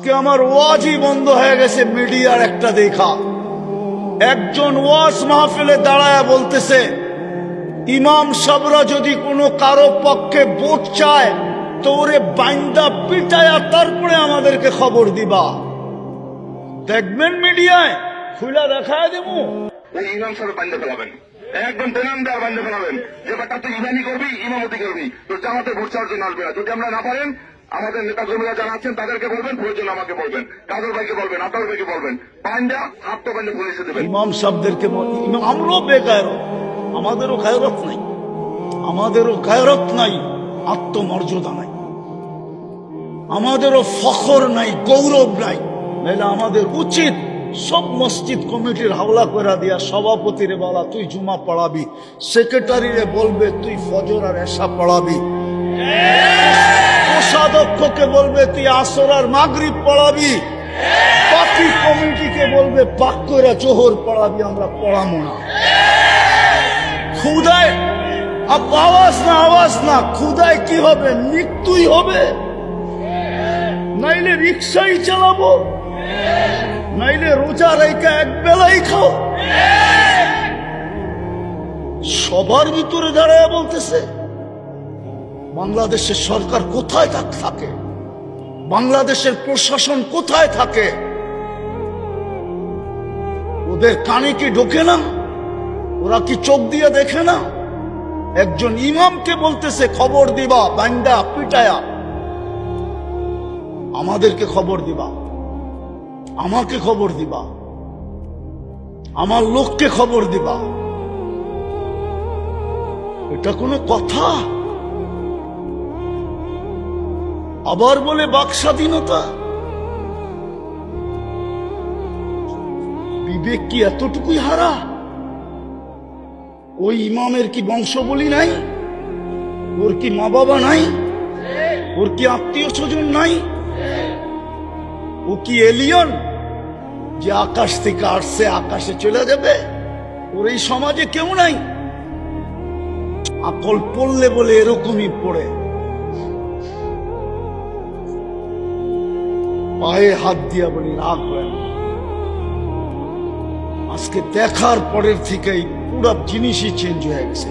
কে আমার ওয়াজই বন্ধ হয়ে গেছে মিডিয়ার একটা দেখা। একজন ওয়াজ মাহফিলে দাঁড়ায় বলতেছে, ইমাম সাহেবরা যদি কোনো কারো পক্ষে ভোট চায় তো ওরে বাইন্দা পিটায়া তারপরে আমাদেরকে খবর দিবা। দেখবেন মিডিয়ায় খুলা দেখায় দেবো। ইমাম সাহেব বাইন্দা ফেলাবেন, একদম বেনামদার বাইন্দা ফেলাবেন যে ব্যাপারটা তুই ইমানি করবি, ইমামতি করবি, তোর জামাতে ভোট চাওয়ার জন্য আসবে না। যদি আমরা না পারেন আমাদের নেতা কর্মীরা যারা আছেন তাদেরকে বলবেন, প্রয়োজন আমাকে বলবেন, কাজল ভাইকে বলবেন, আতাউর ভাইকে বলবেন, বাইন্দা হাত তো বাইন্দা পুলিশে দেবেন। ইমাম সাহেবদেরকে আমরাও বেগায়রত, আমাদেরও গায়রত নাই, আমাদেরও গায়রত নাই, আত্মমর্যাদা নাই, আমাদেরও ফখর নাই, গৌরব নাই। নাহলে আমাদের উচিত সব মসজিদ কমিটির হাওলা করে দিয়া সভাপতিরে বলা তুই জুমা পড়াবি, সেক্রেটারিরে বলবে তুই ফজর আর এশা পড়াবি, কোষাধ্যক্ষকে বলবে তুই আসর আর মাগরিব পড়াবি, বাকি কমিটিকে বলবে পাক করে জোহর পড়াবি, আমরা পড়াবো না। খুদায় আওয়াজ না খুদায় কি হবে, মৃত্যুই হবে। নাইলে রিক্সাই চালাবো, নাইলে রোজা রেখা এক বেলাই খাও। সবার ভিতরে দাঁড়ায় বলতেছে বাংলাদেশের সরকার কোথায় থাকে, বাংলাদেশের প্রশাসন কোথায় থাকে? ওদের কানে কি ঢোকে না? ওরা কি চোখ দিয়ে দেখে না? একজন ইমামকে বলতেছে খবর দিবা বান্দা পিটায়া, আমাদেরকে খবর দিবা, আমাকে খবর দিবা, আমার লোককে খবর দিবা। এটা কোনো কথা? আবার বলে বাক স্বাধীনতা। বিবেক কি এতটুকুই হারা? ওই ইমামের কি বংশবলী নাই? ওর কি মা বাবা নাই? ওর কি আত্মীয় স্বজন নাই? ও কি এলিয়ন যে আকাশ থেকে আসছে আকাশে চলে যাবে? ওর এই সমাজে কেউ নাই। আকল পড়লে বলে এরকমই পড়ে, পায়ে হাত দিয়া বলি রাগ হয় না। আজকে দেখার পরের থেকেই পুরো জিনিসই চেঞ্জ হয়ে গেছে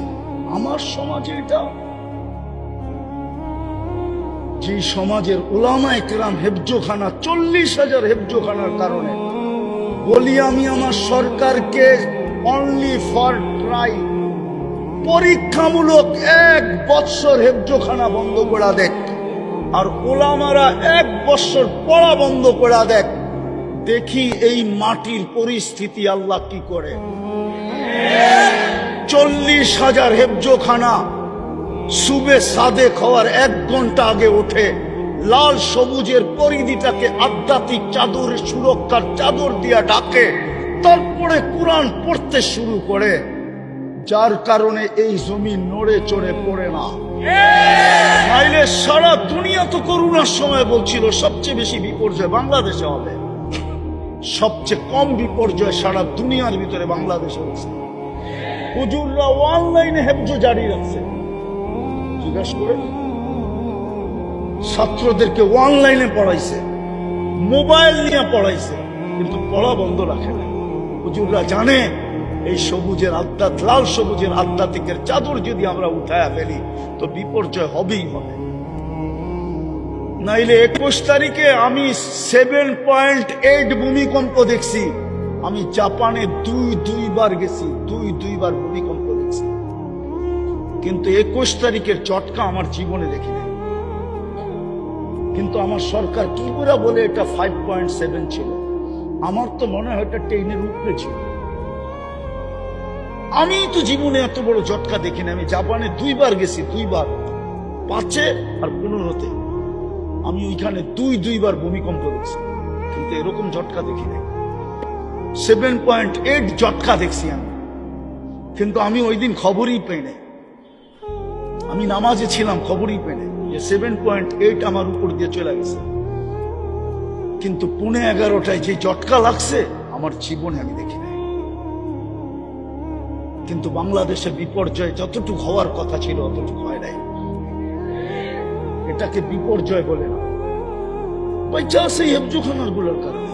আমার সমাজে। এটা যে সমাজের উলামায়ে কেরাম হেফজোখানা, 40,000 হেফজোখানার কারণে বলি আমি আমার সরকারকে অনলি ফর ট্রাই, পরীক্ষামূলক 1 বছর হেফজোখানা বন্ধ করে দেখ, আর ওলামারা 1 বছর পড়া বন্ধ করে দেখ, দেখি এই মাটির পরিস্থিতি আল্লাহ কি করে। 40,000 হেফজোখানা সুবে সাদে খাওয়ার 1 ঘন্টা আগে ওঠে, লাল সবুজের পরিধিটাকে আধ্যাত্মিক চাদরের সুরক্ষার চাদর দিয়া ঢাকে, তারপরে কোরআন পড়তে শুরু করে, যার কারণে এই জমিন নড়ে চড়ে পড়ে না। নাইলে সারা দুনিয়া তো করোনার সময় বলছিল সবচেয়ে বেশি বিপর্যয় বাংলাদেশে হবে, সবচেয়ে কম বিপর্যয় সারা দুনিয়ার ভিতরে বাংলাদেশে হচ্ছে। হুজুররা অনলাইনে হেফজ জারি রাখছে, জিজ্ঞাসা করে ছাত্রদেরকে অনলাইনে পড়াইছে, মোবাইল নিয়ে পড়াইছে, কিন্তু পড়া বন্ধ রাখে না। হুজুররা জানে এই সবুজের লাল সবুজের আধ্যাত্মিকের চাদর যদি আমরা উঠায়া ফেলি তো বিপর্যয় হবেই হবে। নাইলে 21 তারিখে আমি 7.8 ভূমিকম্প দেখছি। আমি জাপানে দুইবার গেছি, দুইবার ভূমিকম্প দেখছি, কিন্তু 21 তারিখের চটকা আমার জীবনে দেখি নাই। কিন্তু আমার সরকার কি করে বলে এটা 5.7 ছিল? আমার তো মনে হয় এটা 10-এর উপরে ছিল। আমি তো জীবনে এত বড় ঝটকা দেখি না। আমি জাপানে 2বার গেছি, 2বার, 5-এ আর 15-তে। আমি ওইখানে দুইবার ভূমিকম্প দেখছি, কিন্তু এরকম ঝটকা দেখি নাই। 7.8 ঝটকা দেখছি আমি, কিন্তু আমি ওই দিন খবরই পাই নাই। আমি নামাজে ছিলাম, খবরই পাই নাই যে 7.8 আমার উপর দিয়ে চলে গেছে। কিন্তু 11:30টায় যে ঝটকা লাগছে আমার জীবনে আমি দেখি নাই। কিন্তু বাংলাদেশের বিপর্যয় যতটুকু হওয়ার কথা ছিল অতটুকু হয় নাই। এটাকে বিপর্যয় বলে না, বাইচা আছে এই হেফজোখানার গুলোর কারণে,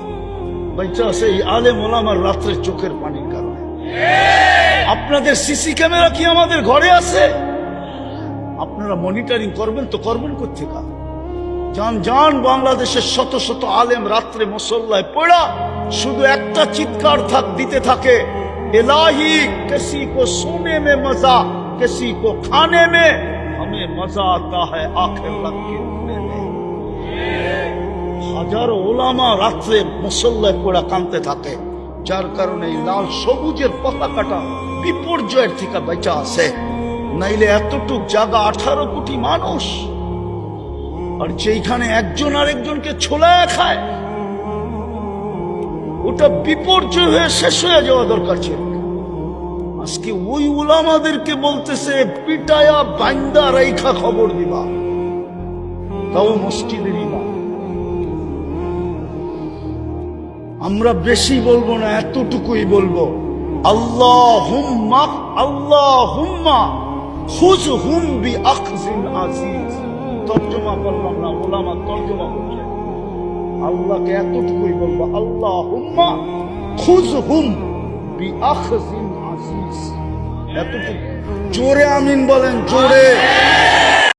বাইচা আছে এই আলেম ওলামার রাত্রের চোখের পানির কারণে। আপনাদের সিসি ক্যামেরা কি আমাদের ঘরে আছে? আপনারা মনিটরিং করবেন তো করবেন কোথেকে? যান যান, বাংলাদেশের শত শত আলেম রাত্রে মুসল্লায় পড়া শুধু একটা চিৎকার দিতে থাকে, इलाही किसी को सोने में मजा किसी को खाने में, हमें मजा आता है आखिर लग के उठने में। হাজারো ওলামা রাত্রে মুসল্লায় পড়া কাঁদতে থাকে, যার কারণে এই লাল সবুজের পতাকাটা বিপর্যয়ের থেকে বেঁচে আছে। নাইলে এতটুক জায়গা 18 কোটি মানুষ, আর যেখানে একজন আরেকজনকে ছোলায় খায়, ওটা বিপর্যয় হয়ে শেষ হয়ে যাওয়া দরকার ছিল। আজকে ওই উলামাদেরকে বলতেছে পিটায়া বান্দা রাইখা খবর দিবা, তাও মসজিদের ইমাম। আমরা বেশি বলবো না, এতটুকুই বলবো, আল্লাহুম্মা আল্লাহুম্মা খুযহুম বিআখযিন আজিজ। তর্জমা করলাম না, উলামা তর্জমা করছে। আল্লাহকে এতটুকুই বলবো, আল্লাহুম্মা খুযহুম বিআখযিন আজিজ। এতটুকু। জোরে আমিন বলেন, জোরে।